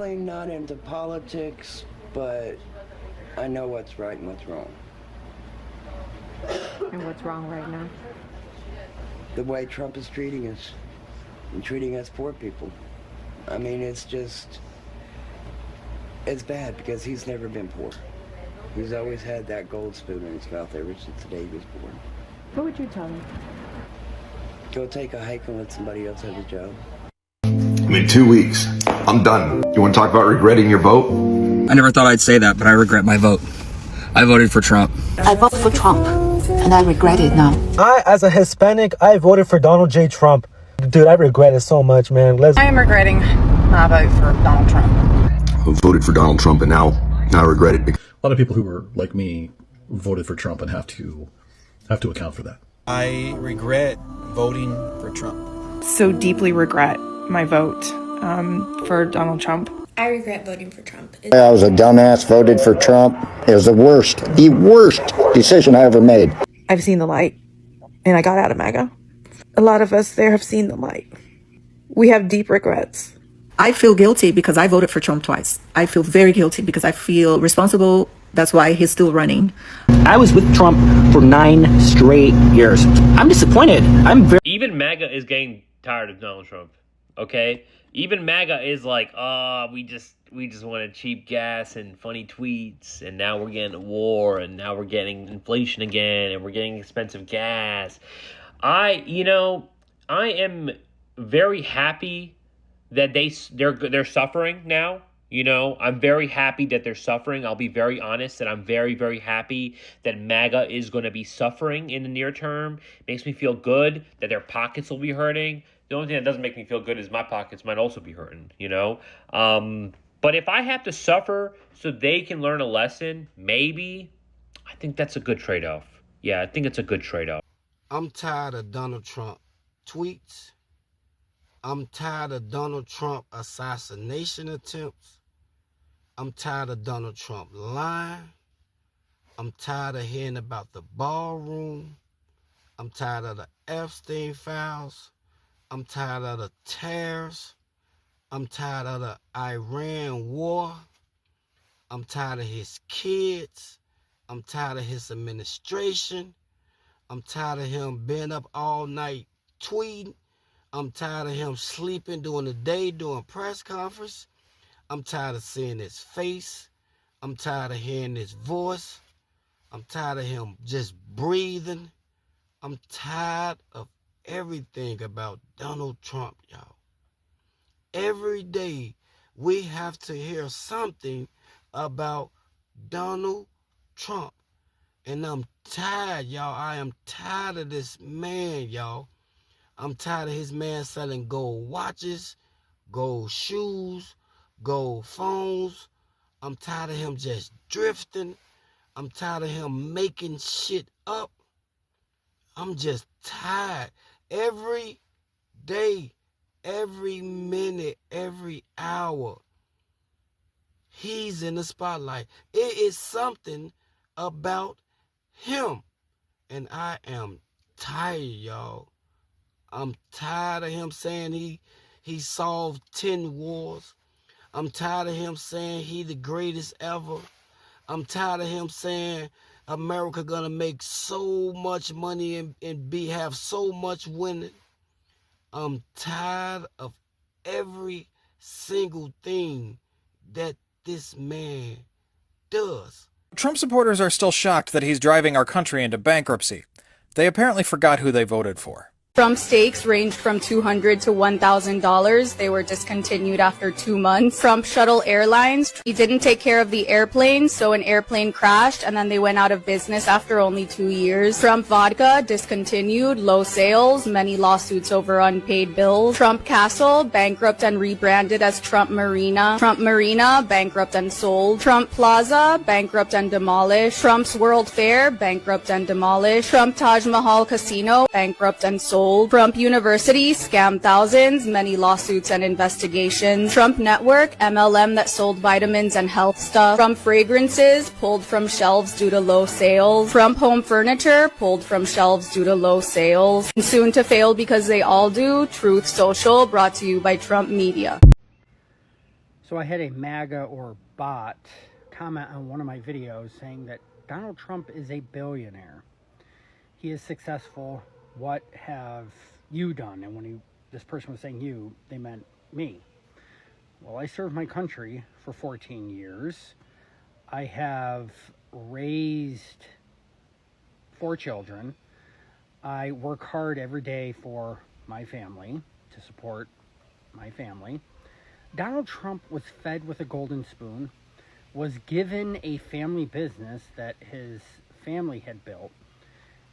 I'm not into politics, but I know what's right and what's wrong. And what's wrong right now? The way Trump is treating us and treating us poor people. I mean, it's bad because he's never been poor. He's always had that gold spoon in his mouth ever since the day he was born. What would you tell me? Go take a hike and let somebody else have a job. I'm in 2 weeks. I'm done. You want to talk about regretting your vote? I never thought I'd say that, but I regret my vote. I voted for Trump. I voted for Trump, and I regret it now. As a Hispanic, I voted for Donald J. Trump. Dude, I regret it so much, man. I am regretting my vote for Donald Trump. I voted for Donald Trump, and now I regret it. A lot of people who were like me voted for Trump and have to account for that. I regret voting for Trump. So deeply regret my vote for Donald Trump. I regret voting for Trump. I was a dumbass, voted for Trump. It was the worst decision I ever made. I've seen the light, and I got out of MAGA. A lot of us there have seen the light. We have deep regrets. I feel guilty because I voted for Trump twice. I feel very guilty because I feel responsible. That's why he's still running. I was with Trump for 9 straight years. I'm disappointed. Even MAGA is getting tired of Donald Trump. Okay? Even MAGA is like, we just wanted cheap gas and funny tweets, and now we're getting a war, and now we're getting inflation again, and we're getting expensive gas. I am very happy that they're suffering now. I'm very happy that they're suffering. I'll be very honest that I'm very, very happy that MAGA is going to be suffering in the near term. Makes me feel good that their pockets will be hurting. The only thing that doesn't make me feel good is my pockets might also be hurting, But if I have to suffer so they can learn a lesson, maybe, I think that's a good trade-off. Yeah, I think it's a good trade-off. I'm tired of Donald Trump tweets. I'm tired of Donald Trump assassination attempts. I'm tired of Donald Trump lying. I'm tired of hearing about the ballroom. I'm tired of the Epstein files. I'm tired of the tariffs. I'm tired of the Iran war. I'm tired of his kids. I'm tired of his administration. I'm tired of him being up all night tweeting. I'm tired of him sleeping during the day doing press conference. I'm tired of seeing his face. I'm tired of hearing his voice. I'm tired of him just breathing. I'm tired of everything about Donald Trump, y'all. Every day we have to hear something about Donald Trump. And I'm tired, y'all. I am tired of this man, y'all. I'm tired of his man selling gold watches, gold shoes, gold phones. I'm tired of him just drifting. I'm tired of him making shit up. I'm just tired. Every day, every minute, every hour, he's in the spotlight. It is something about him. And I am tired, y'all. I'm tired of him saying he solved 10 wars. I'm tired of him saying he the greatest ever. I'm tired of him saying America gonna make so much money and have so much winning. I'm tired of every single thing that this man does. Trump supporters are still shocked that he's driving our country into bankruptcy. They apparently forgot who they voted for. Trump stakes ranged from $200 to $1,000. They were discontinued after 2 months. Trump Shuttle Airlines, he didn't take care of the airplane, so an airplane crashed, and then they went out of business after only 2 years. Trump Vodka, discontinued, low sales, many lawsuits over unpaid bills. Trump Castle, bankrupt and rebranded as Trump Marina. Trump Marina, bankrupt and sold. Trump Plaza, bankrupt and demolished. Trump's World Fair, bankrupt and demolished. Trump Taj Mahal Casino, bankrupt and sold. Trump University, scam thousands, many lawsuits and investigations. Trump Network, MLM that sold vitamins and health stuff. Trump Fragrances, pulled from shelves due to low sales. Trump Home Furniture, pulled from shelves due to low sales. And soon to fail because they all do, Truth Social, brought to you by Trump Media. So I had a MAGA or bot comment on one of my videos saying that Donald Trump is a billionaire. He is successful. What have you done? And when this person was saying you, they meant me. Well, I served my country for 14 years. I have raised 4 children. I work hard every day for my family, to support my family. Donald Trump was fed with a golden spoon, was given a family business that his family had built,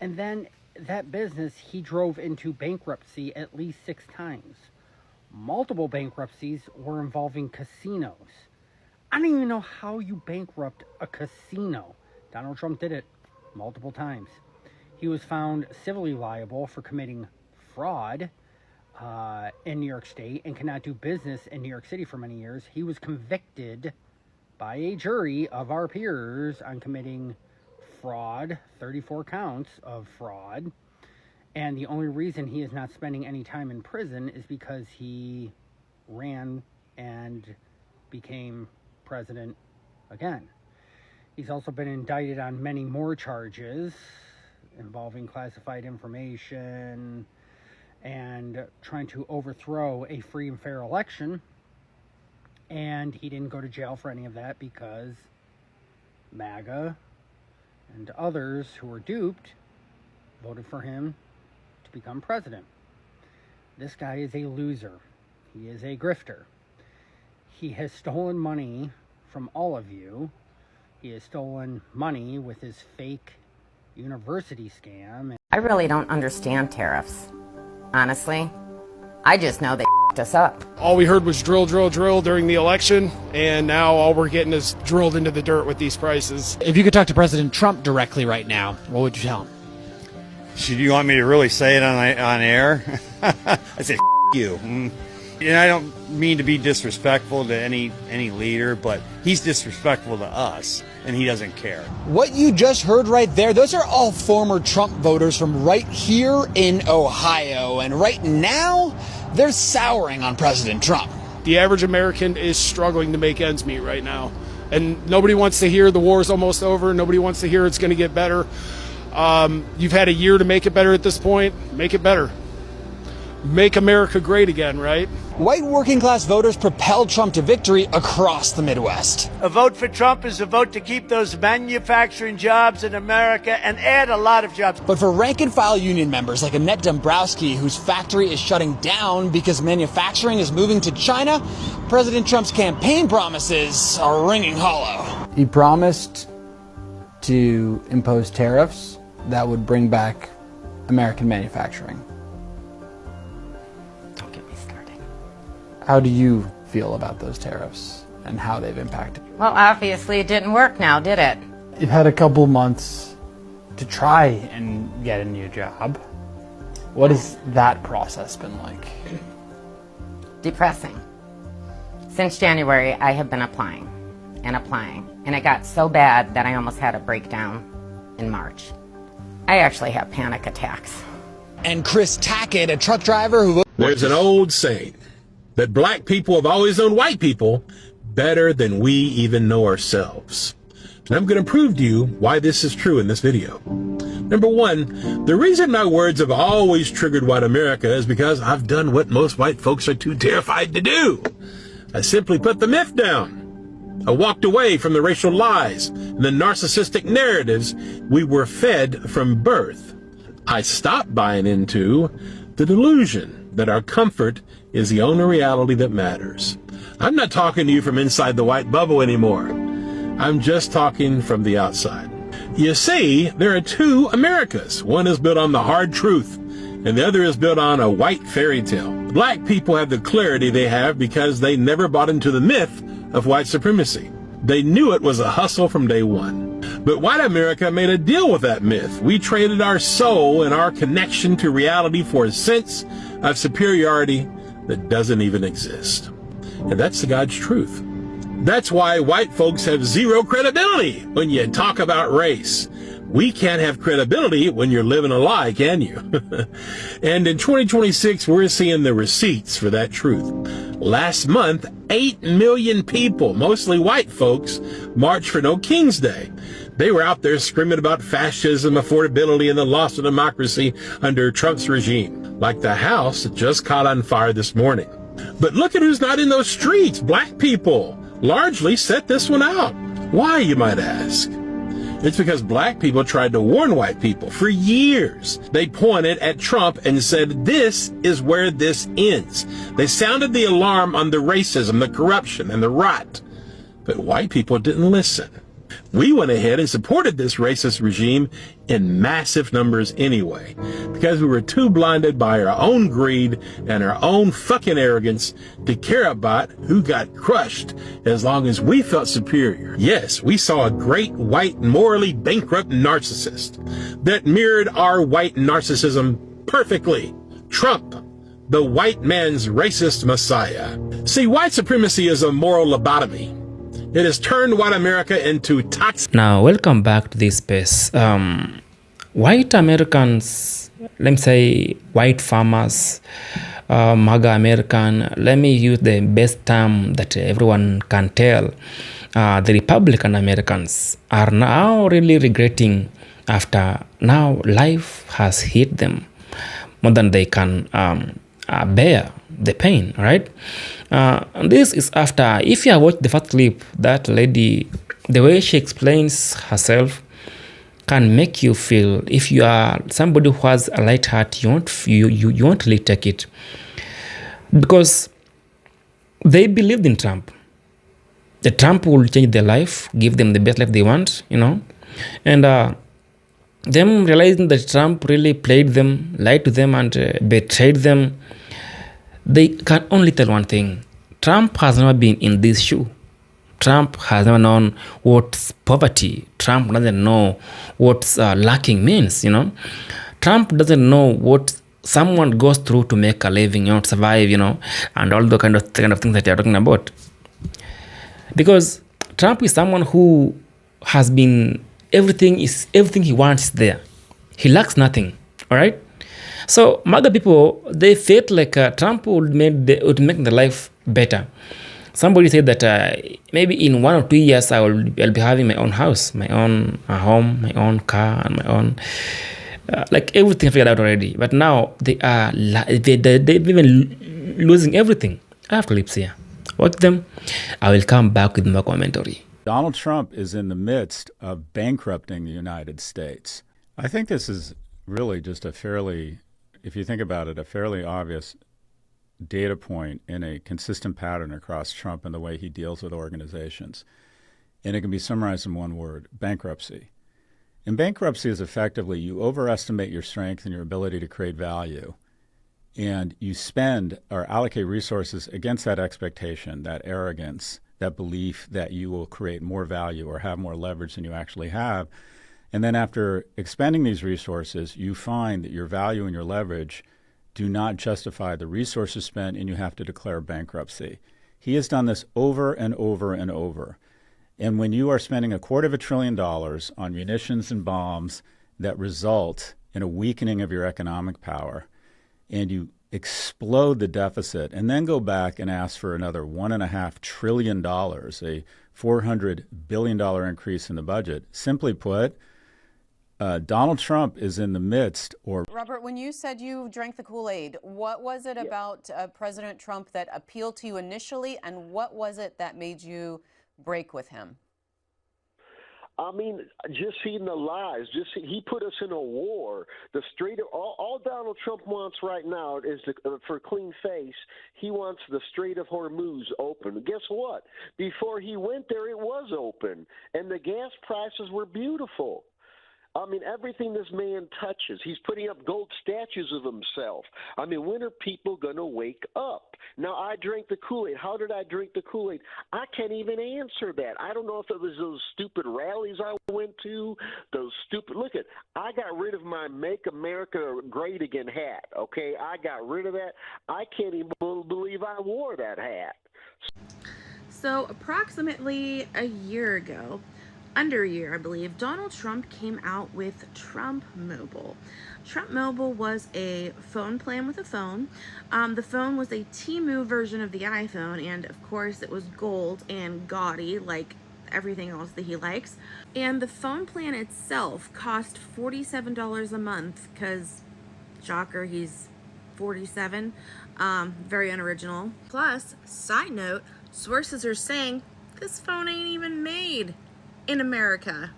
and then that business he drove into bankruptcy at least 6 times. Multiple bankruptcies were involving casinos. I don't even know how you bankrupt a casino. Donald Trump did it multiple times. He was found civilly liable for committing fraud in New York State and cannot do business in New York City for many years. He was convicted by a jury of our peers on committing fraud, 34 counts of fraud. And the only reason he is not spending any time in prison is because he ran and became president again. He's also been indicted on many more charges involving classified information and trying to overthrow a free and fair election. And he didn't go to jail for any of that because MAGA and others who were duped voted for him to become president. This guy is a loser. He is a grifter. He has stolen money from all of you. He has stolen money with his fake university scam. I really don't understand tariffs. Honestly, I just know they f***ed us up. All we heard was drill, drill, drill during the election, and now all we're getting is drilled into the dirt with these prices. If you could talk to President Trump directly right now, what would you tell him? Should you want me to really say it on air? I say, F you. And I don't mean to be disrespectful to any leader, but he's disrespectful to us, and he doesn't care. What you just heard right there, those are all former Trump voters from right here in Ohio. And right now, they're souring on President Trump. The average American is struggling to make ends meet right now. And nobody wants to hear the war's almost over. Nobody wants to hear it's going to get better. You've had a year to make it better at this point. Make it better. Make America great again, right? White working class voters propelled Trump to victory across the Midwest. A vote for Trump is a vote to keep those manufacturing jobs in America and add a lot of jobs. But for rank and file union members like Annette Dombrowski, whose factory is shutting down because manufacturing is moving to China, President Trump's campaign promises are ringing hollow. He promised to impose tariffs that would bring back American manufacturing. How do you feel about those tariffs and how they've impacted you? Well, obviously it didn't work now, did it? You've had a couple months to try and get a new job. What has that process been like? Depressing. Since January, I have been applying, and it got so bad that I almost had a breakdown in March. I actually have panic attacks. And Chris Tackett, a truck driver who... There's an old saying that black people have always known white people better than we even know ourselves. And I'm going to prove to you why this is true in this video. Number one, the reason my words have always triggered white America is because I've done what most white folks are too terrified to do. I simply put the myth down. I walked away from the racial lies and the narcissistic narratives we were fed from birth. I stopped buying into the delusion that our comfort is the only reality that matters. I'm not talking to you from inside the white bubble anymore. I'm just talking from the outside. You see, there are 2 Americas. One is built on the hard truth, and the other is built on a white fairy tale. Black people have the clarity they have because they never bought into the myth of white supremacy. They knew it was a hustle from day one. But white America made a deal with that myth. We traded our soul and our connection to reality for a sense of superiority that doesn't even exist. And that's the God's truth. That's why white folks have zero credibility when you talk about race. We can't have credibility when you're living a lie, can you? And in 2026, we're seeing the receipts for that truth. Last month, 8 million people, mostly white folks, marched for No King's Day. They were out there screaming about fascism, affordability, and the loss of democracy under Trump's regime, like the house that just caught on fire this morning. But look at who's not in those streets. Black people largely set this one out. Why, you might ask? It's because black people tried to warn white people for years. They pointed at Trump and said, this is where this ends. They sounded the alarm on the racism, the corruption, and the rot. But white people didn't listen. We went ahead and supported this racist regime in massive numbers anyway, because we were too blinded by our own greed and our own fucking arrogance to care about who got crushed as long as we felt superior. Yes, we saw a great white, morally bankrupt narcissist that mirrored our white narcissism perfectly. Trump, the white man's racist messiah. See, white supremacy is a moral lobotomy. It has turned white America into toxic. Now, welcome back to this space. White Americans, let me say white farmers, MAGA American, let me use the best term that everyone can tell. The Republican Americans are now really regretting after now life has hit them more than they can bear the pain, right? This is after, if you have watched the first clip, that lady, the way she explains herself can make you feel, if you are somebody who has a light heart, you won't really take it. Because they believed in Trump. The Trump will change their life, give them the best life they want, you know. And them realizing that Trump really played them, lied to them, and betrayed them, they can only tell one thing. Trump has never been in this shoe. Trump has never known what poverty. Trump doesn't know what lacking means, you know. Trump doesn't know what someone goes through to make a living, you know, survive, you know, and all the kind of things that you're talking about. Because Trump is someone who has been, everything he wants there. He lacks nothing, all right? So MAGA people, they felt like Trump would make the life better. Somebody said that maybe in 1 or 2 years I'll be having my own house, my own home, my own car, and my own like everything figured out already. But now they're even losing everything. I have clips here. Watch them. I will come back with more commentary. Donald Trump is in the midst of bankrupting the United States. I think this is really just a fairly, if you think about it, a fairly obvious data point in a consistent pattern across Trump and the way he deals with organizations. And it can be summarized in one word: bankruptcy. And bankruptcy is effectively you overestimate your strength and your ability to create value, and you spend or allocate resources against that expectation, that arrogance, that belief that you will create more value or have more leverage than you actually have. And then after expending these resources, you find that your value and your leverage do not justify the resources spent, and you have to declare bankruptcy. He has done this over and over and over. And when you are spending $250 billion on munitions and bombs that result in a weakening of your economic power, and you explode the deficit and then go back and ask for another $1.5 trillion, a $400 billion increase in the budget, simply put, Donald Trump is in the midst, or... Robert, when you said you drank the Kool-Aid, what was it about President Trump that appealed to you initially, and what was it that made you break with him? I mean, just seeing the lies. He put us in a war. The Strait of all Donald Trump wants right now is for a clean face. He wants the Strait of Hormuz open. Guess what? Before he went there, it was open, and the gas prices were beautiful. I mean, everything this man touches, he's putting up gold statues of himself. I mean, when are people going to wake up? Now, I drank the Kool-Aid. How did I drink the Kool-Aid? I can't even answer that. I don't know if it was those stupid rallies I went to, look, I got rid of my Make America Great Again hat, okay? I got rid of that. I can't even believe I wore that hat. So approximately a year ago, under a year, I believe, Donald Trump came out with Trump Mobile. Trump Mobile was a phone plan with a phone. The phone was a Temu version of the iPhone, and of course it was gold and gaudy like everything else that he likes. And the phone plan itself cost $47 a month because, shocker, he's 47. Very unoriginal. Plus, side note, sources are saying this phone ain't even made in America.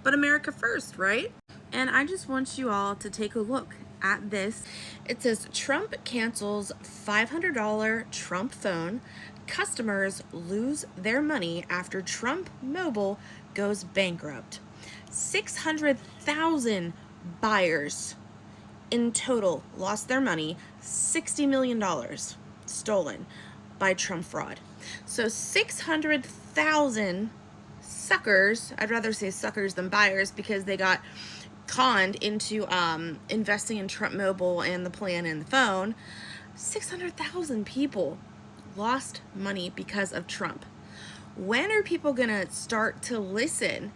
But America first, right? And I just want you all to take a look at this. It says Trump cancels $500 Trump phone. Customers lose their money after Trump Mobile goes bankrupt. 600,000 buyers in total lost their money. $60 million stolen by Trump fraud. So 600,000 suckers, I'd rather say suckers than buyers because they got conned into investing in Trump Mobile and the plan and the phone. 600,000 people lost money because of Trump. When are people gonna start to listen?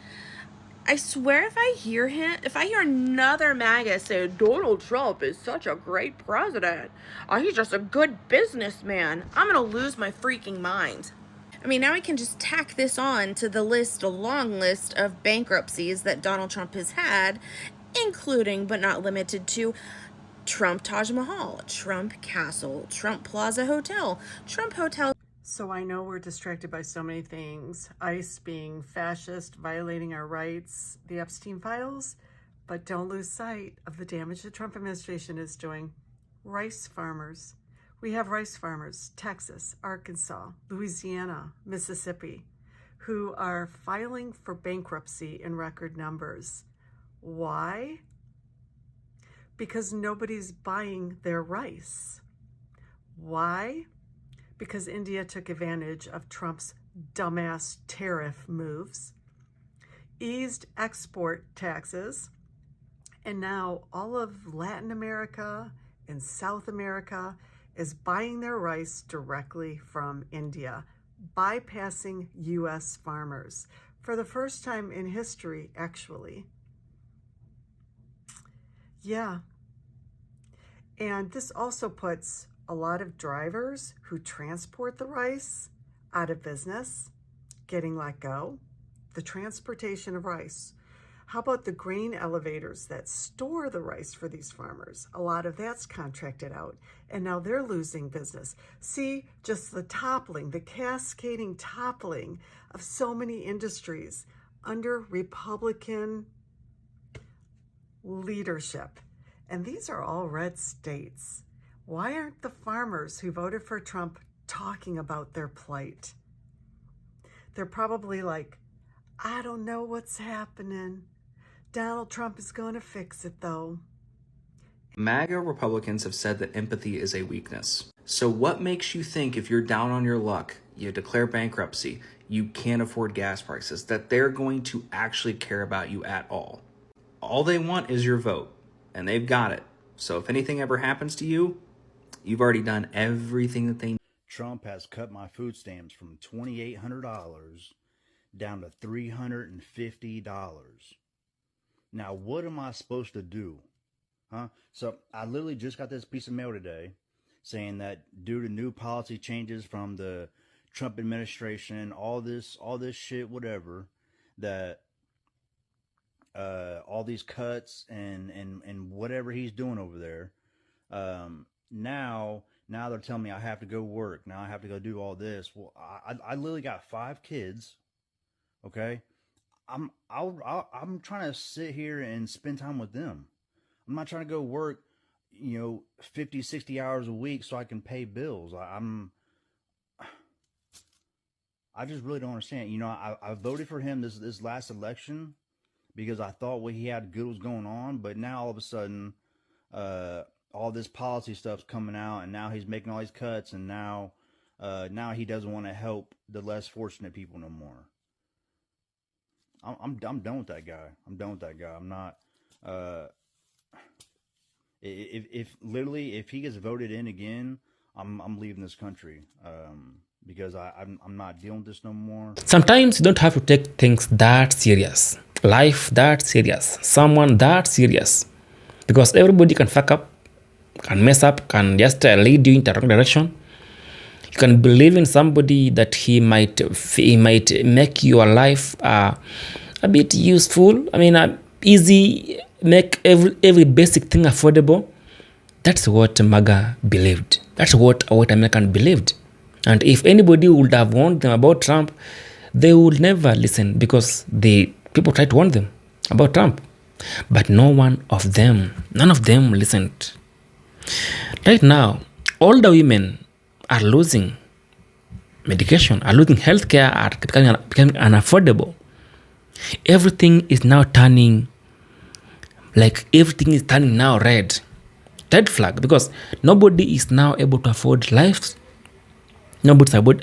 I swear if I hear another MAGA say Donald Trump is such a great president, he's just a good businessman, I'm gonna lose my freaking mind. I mean, now we can just tack this on to the list, a long list of bankruptcies that Donald Trump has had, including but not limited to Trump Taj Mahal, Trump Castle, Trump Plaza Hotel, Trump Hotel. So I know we're distracted by so many things, ICE being fascist, violating our rights, the Epstein files, but don't lose sight of the damage the Trump administration is doing. Rice farmers. We have rice farmers, Texas, Arkansas, Louisiana, Mississippi, who are filing for bankruptcy in record numbers. Why? Because nobody's buying their rice. Why? Because India took advantage of Trump's dumbass tariff moves, eased export taxes, and now all of Latin America and South America is buying their rice directly from India, bypassing U.S. farmers for the first time in history, actually. Yeah. And this also puts a lot of drivers who transport the rice out of business, getting let go. The transportation of rice. How about the grain elevators that store the rice for these farmers? A lot of that's contracted out, and now they're losing business. See, just the toppling, the cascading toppling of so many industries under Republican leadership. And these are all red states. Why aren't the farmers who voted for Trump talking about their plight? They're probably like, I don't know what's happening. Donald Trump is going to fix it, though. MAGA Republicans have said that empathy is a weakness. So what makes you think if you're down on your luck, you declare bankruptcy, you can't afford gas prices, that they're going to actually care about you at all? All they want is your vote, and they've got it. So if anything ever happens to you, you've already done everything that they need. Trump has cut my food stamps from $2,800 down to $350. Now, what am I supposed to do? So I literally just got this piece of mail today saying that due to new policy changes from the Trump administration, all this shit, whatever, that all these cuts and whatever he's doing over there, now they're telling me I have to go work. Now I have to go do all this. Well, I literally got 5 kids. Okay. I'm trying to sit here and spend time with them. I'm not trying to go work, 50, 60 hours a week so I can pay bills. I just really don't understand. I voted for him this last election because I thought what he had good was going on, but now all of a sudden, all this policy stuff's coming out, and now he's making all these cuts, and now he doesn't want to help the less fortunate people no more. I'm done with that guy. I'm not. If he gets voted in again, I'm leaving this country. because I'm not dealing with this no more. Sometimes you don't have to take things that serious, life that serious, someone that serious, because everybody can fuck up, can mess up, can just lead you in the wrong direction. You can believe in somebody that he might make your life a bit useful. I mean, easy, make every basic thing affordable. That's what MAGA believed. That's what white American believed. And if anybody would have warned them about Trump, they would never listen, because people tried to warn them about Trump. But none of them listened. Right now, all the women are losing medication, are losing healthcare, are becoming unaffordable. Everything is now turning now red flag, because nobody is now able to afford life. Nobody's able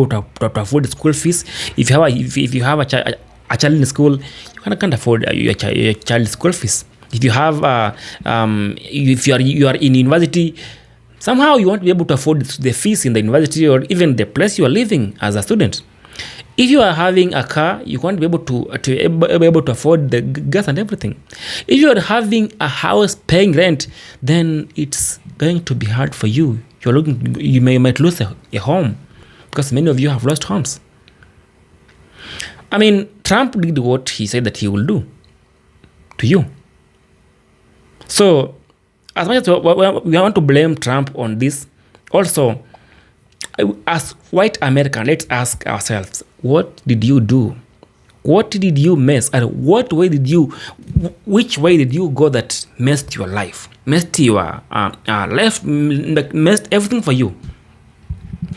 to afford school fees. If you have a child in school, you can't afford your child's school fees. If you have if you are in university, somehow you want to be able to afford the fees in the university, or even the place you are living as a student. If you are having a car, you can't be able to afford the gas and everything. If you are having a house paying rent, then it's going to be hard for you. You might lose a home, because many of you have lost homes. I mean, Trump did what he said that he will do to you. So, as much as we want to blame Trump on this, also, as white American, let's ask ourselves, what did you do? What did you mess? And which way did you go that messed your life, messed your life, messed everything for you?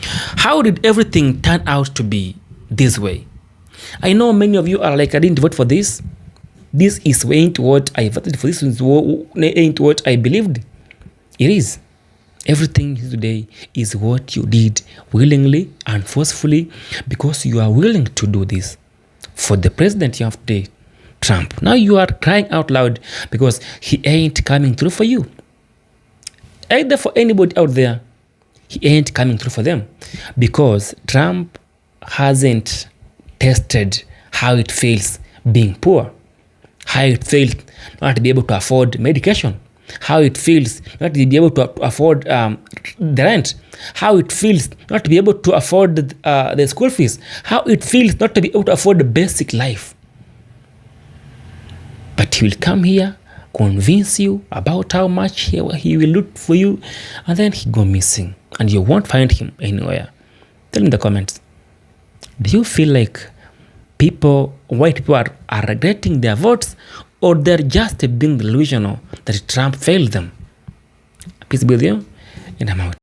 How did everything turn out to be this way? I know many of you are like, I didn't vote for this. This ain't what I voted for. This ain't what I believed. It is. Everything today is what you did willingly and forcefully, because you are willing to do this for the president you have today, Trump. Now you are crying out loud because he ain't coming through for you. Either for anybody out there, he ain't coming through for them, because Trump hasn't tested how it feels being poor, how it feels not to be able to afford medication, how it feels not to be able to afford the rent, how it feels not to be able to afford the school fees, how it feels not to be able to afford the basic life. But he will come here, convince you about how much he will look for you, and then he go missing, and you won't find him anywhere. Tell me in the comments, do you feel like white people are regretting their votes, or they're just being delusional that Trump failed them? Peace be with you, and I'm out.